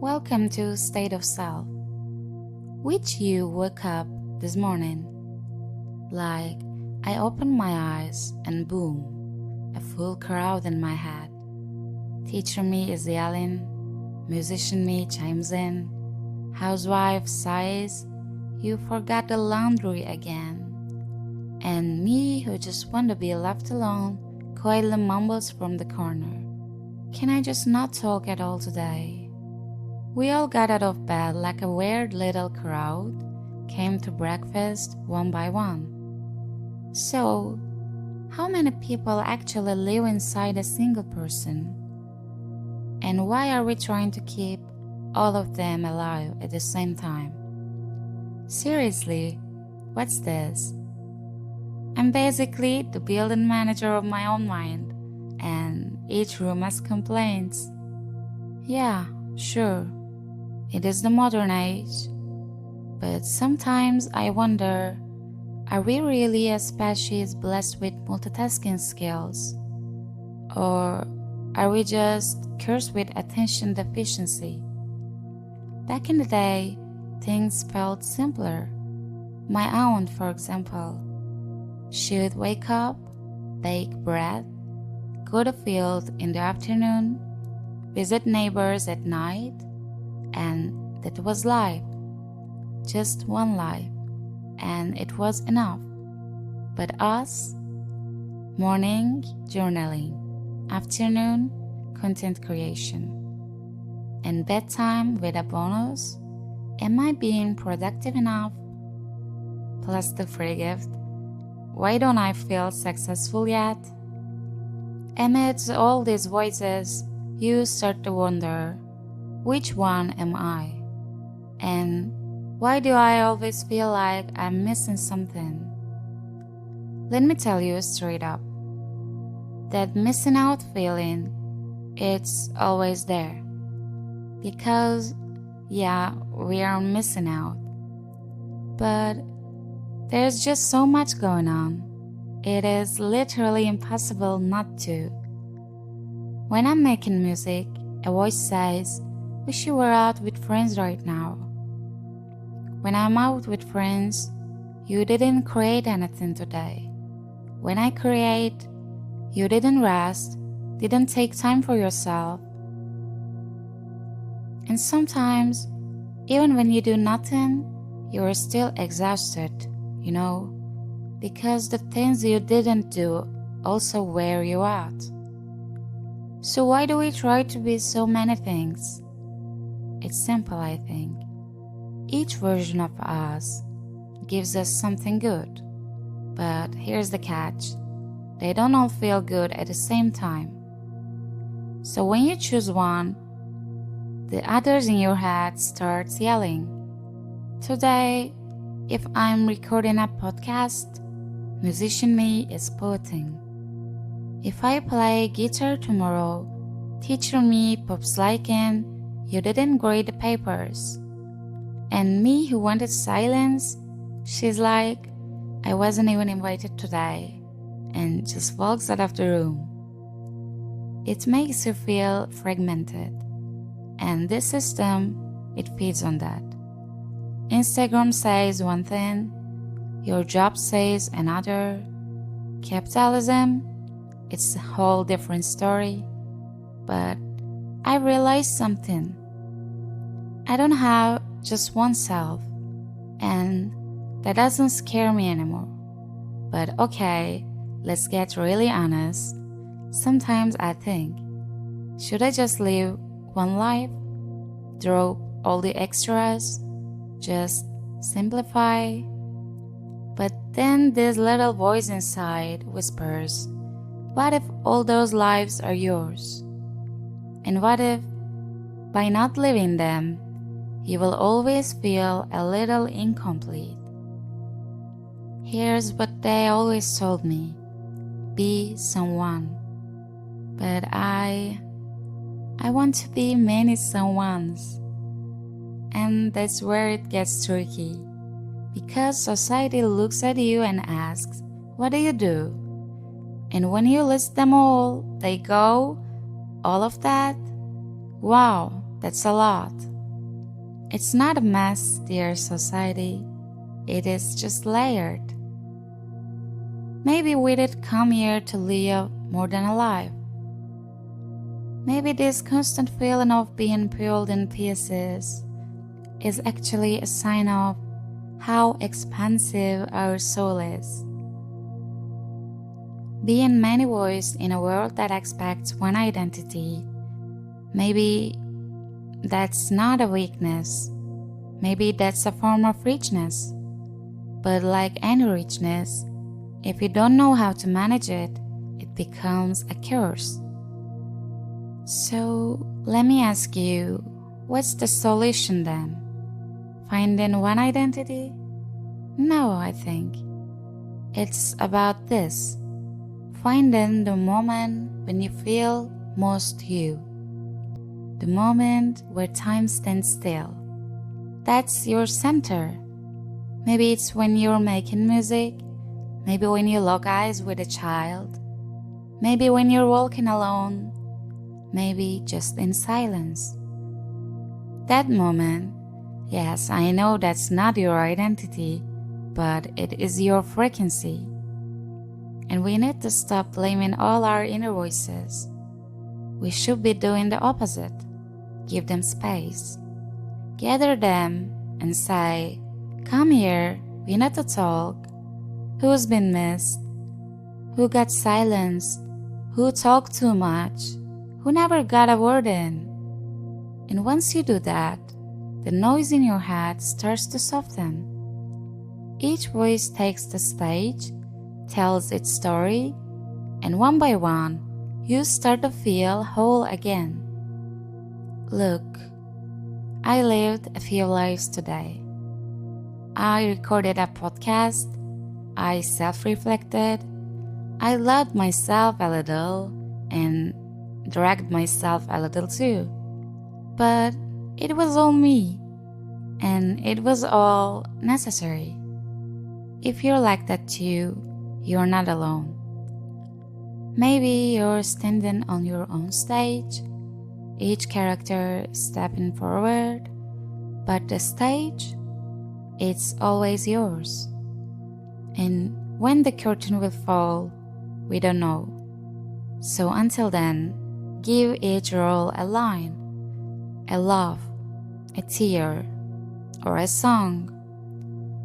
Welcome to State of Self. Which you woke up this morning? Like, I opened my eyes and boom, a full crowd in my head. Teacher me is yelling, musician me chimes in, housewife sighs, you forgot the laundry again. And me who just want to be left alone quietly mumbles from the corner. Can I just not talk at all today? We all got out of bed like a weird little crowd, came to breakfast one by one. So, how many people actually live inside a single person? And why are we trying to keep all of them alive at the same time? Seriously, what's this? I'm basically the building manager of my own mind, and each room has complaints. Yeah, sure. It is the modern age, but sometimes I wonder, are we really a species blessed with multitasking skills? Or are we just cursed with attention deficiency? Back in the day, things felt simpler. My aunt, for example, she would wake up, bake bread, go to the field in the afternoon, visit neighbors at night, and that was life, just one life, and it was enough. But us, morning journaling, afternoon content creation, and bedtime with a bonus, am I being productive enough? Plus the free gift, why don't I feel successful yet? Amidst all these voices, you start to wonder, which one am I? And why do I always feel like I'm missing something? Let me tell you straight up, that missing out feeling, it's always there. Because, yeah, we are missing out. But there's just so much going on. It is literally impossible not to. When I'm making music, a voice says, wish you were out with friends right now. When I'm out with friends, you didn't create anything today. When I create, you didn't rest, didn't take time for yourself. And sometimes, even when you do nothing, you are still exhausted, because the things you didn't do also wear you out. So why do we try to be so many things? It's simple, I think. Each version of us gives us something good. But here's the catch. They don't all feel good at the same time. So when you choose one, the others in your head start yelling. Today, if I'm recording a podcast, musician me is poeting. If I play guitar tomorrow, teacher me pops liking, you didn't grade the papers. And me who wanted silence, she's like, I wasn't even invited today, and just walks out of the room. It makes you feel fragmented, and this system, it feeds on that. Instagram says one thing, your job says another. Capitalism, it's a whole different story. But I realized something. I don't have just one self, and that doesn't scare me anymore. But okay, let's get really honest. Sometimes I think, should I just live one life? Drop all the extras? Just simplify? But then this little voice inside whispers, what if all those lives are yours? And what if, by not living them, you will always feel a little incomplete? Here's what they always told me, be someone. But I want to be many someones. And that's where it gets tricky. Because society looks at you and asks, what do you do? And when you list them all, they go, all of that? Wow, that's a lot. It's not a mess, dear society. It is just layered. Maybe we did come here to live more than alive. Maybe this constant feeling of being pulled in pieces is actually a sign of how expansive our soul is. Being many-voiced in a world that expects one identity, maybe that's not a weakness. Maybe that's a form of richness. But like any richness, if you don't know how to manage it, it becomes a curse. So let me ask you, what's the solution then? Finding one identity? No, I think. It's about this. Finding the moment when you feel most you. The moment where time stands still. That's your center. Maybe it's when you're making music. Maybe when you lock eyes with a child. Maybe when you're walking alone. Maybe just in silence. That moment, yes, I know that's not your identity, but it is your frequency. And we need to stop blaming all our inner voices. We should be doing the opposite. Give them space. Gather them and say, come here, we need to talk. Who's been missed? Who got silenced? Who talked too much? Who never got a word in? And once you do that, the noise in your head starts to soften. Each voice takes the stage, tells its story, and one by one, you start to feel whole again. Look, I lived a few lives today. I recorded a podcast, I self-reflected, I loved myself a little and dragged myself a little too. But it was all me, and it was all necessary. If you're like that too, you're not alone. Maybe you're standing on your own stage, each character stepping forward, but the stage, it's always yours. And when the curtain will fall, we don't know. So until then, give each role a line, a laugh, a tear, or a song,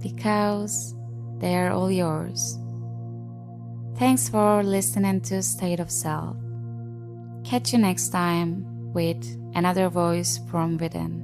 because they are all yours. Thanks for listening to State of Self. Catch you next time with another voice from within.